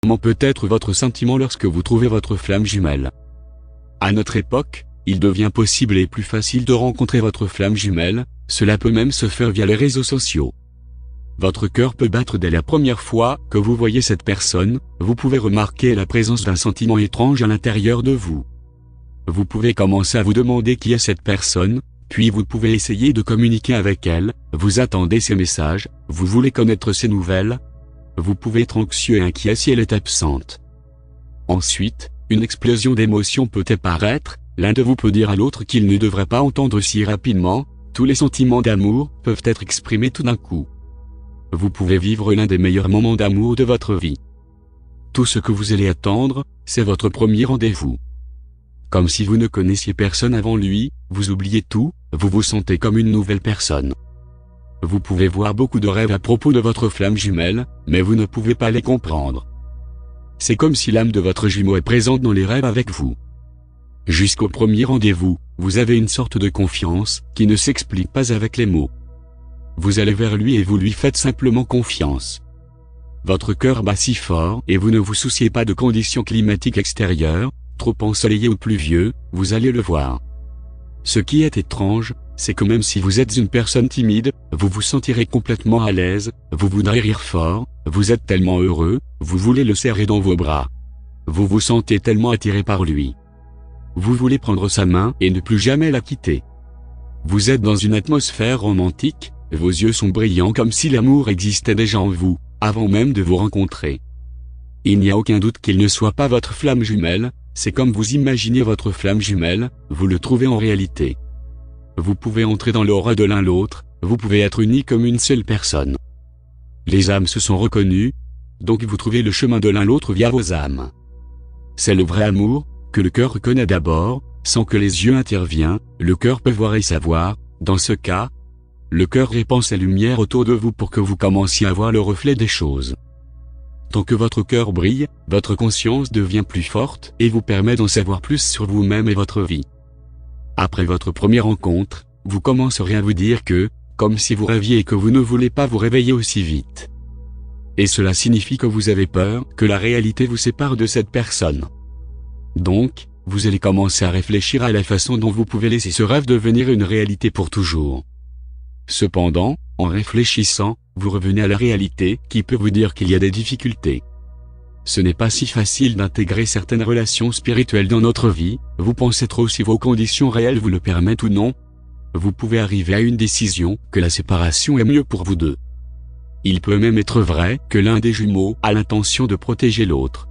Comment peut être votre sentiment lorsque vous trouvez votre flamme jumelle? À notre époque, il devient possible et plus facile de rencontrer votre flamme jumelle, cela peut même se faire via les réseaux sociaux. Votre cœur peut battre dès la première fois que vous voyez cette personne, vous pouvez remarquer la présence d'un sentiment étrange à l'intérieur de vous. Vous pouvez commencer à vous demander qui est cette personne, puis vous pouvez essayer de communiquer avec elle, vous attendez ses messages, vous voulez connaître ses nouvelles. Vous pouvez être anxieux et inquiet si elle est absente. Ensuite, une explosion d'émotions peut apparaître, l'un de vous peut dire à l'autre qu'il ne devrait pas entendre si rapidement, tous les sentiments d'amour peuvent être exprimés tout d'un coup. Vous pouvez vivre l'un des meilleurs moments d'amour de votre vie. Tout ce que vous allez attendre, c'est votre premier rendez-vous. Comme si vous ne connaissiez personne avant lui, vous oubliez tout, vous vous sentez comme une nouvelle personne. Vous pouvez voir beaucoup de rêves à propos de votre flamme jumelle, mais vous ne pouvez pas les comprendre. C'est comme si l'âme de votre jumeau est présente dans les rêves avec vous. Jusqu'au premier rendez-vous, vous avez une sorte de confiance qui ne s'explique pas avec les mots. Vous allez vers lui et vous lui faites simplement confiance. Votre cœur bat si fort et vous ne vous souciez pas de conditions climatiques extérieures, trop ensoleillé ou pluvieux, vous allez le voir. Ce qui est étrange, c'est que même si vous êtes une personne timide, vous vous sentirez complètement à l'aise, vous voudrez rire fort, vous êtes tellement heureux, vous voulez le serrer dans vos bras. Vous vous sentez tellement attiré par lui. Vous voulez prendre sa main et ne plus jamais la quitter. Vous êtes dans une atmosphère romantique, vos yeux sont brillants comme si l'amour existait déjà en vous, avant même de vous rencontrer. Il n'y a aucun doute qu'il ne soit pas votre flamme jumelle, c'est comme vous imaginez votre flamme jumelle, vous le trouvez en réalité. Vous pouvez entrer dans l'aura de l'un l'autre, vous pouvez être unis comme une seule personne. Les âmes se sont reconnues, donc vous trouvez le chemin de l'un l'autre via vos âmes. C'est le vrai amour, que le cœur reconnaît d'abord, sans que les yeux interviennent, le cœur peut voir et savoir, dans ce cas, le cœur répand sa lumière autour de vous pour que vous commenciez à voir le reflet des choses. Tant que votre cœur brille, votre conscience devient plus forte et vous permet d'en savoir plus sur vous-même et votre vie. Après votre première rencontre, vous commencerez à vous dire que, comme si vous rêviez et que vous ne voulez pas vous réveiller aussi vite. Et cela signifie que vous avez peur que la réalité vous sépare de cette personne. Donc, vous allez commencer à réfléchir à la façon dont vous pouvez laisser ce rêve devenir une réalité pour toujours. Cependant, en réfléchissant, vous revenez à la réalité qui peut vous dire qu'il y a des difficultés. Ce n'est pas si facile d'intégrer certaines relations spirituelles dans notre vie, vous pensez trop si vos conditions réelles vous le permettent ou non. Vous pouvez arriver à une décision que la séparation est mieux pour vous deux. Il peut même être vrai que l'un des jumeaux a l'intention de protéger l'autre.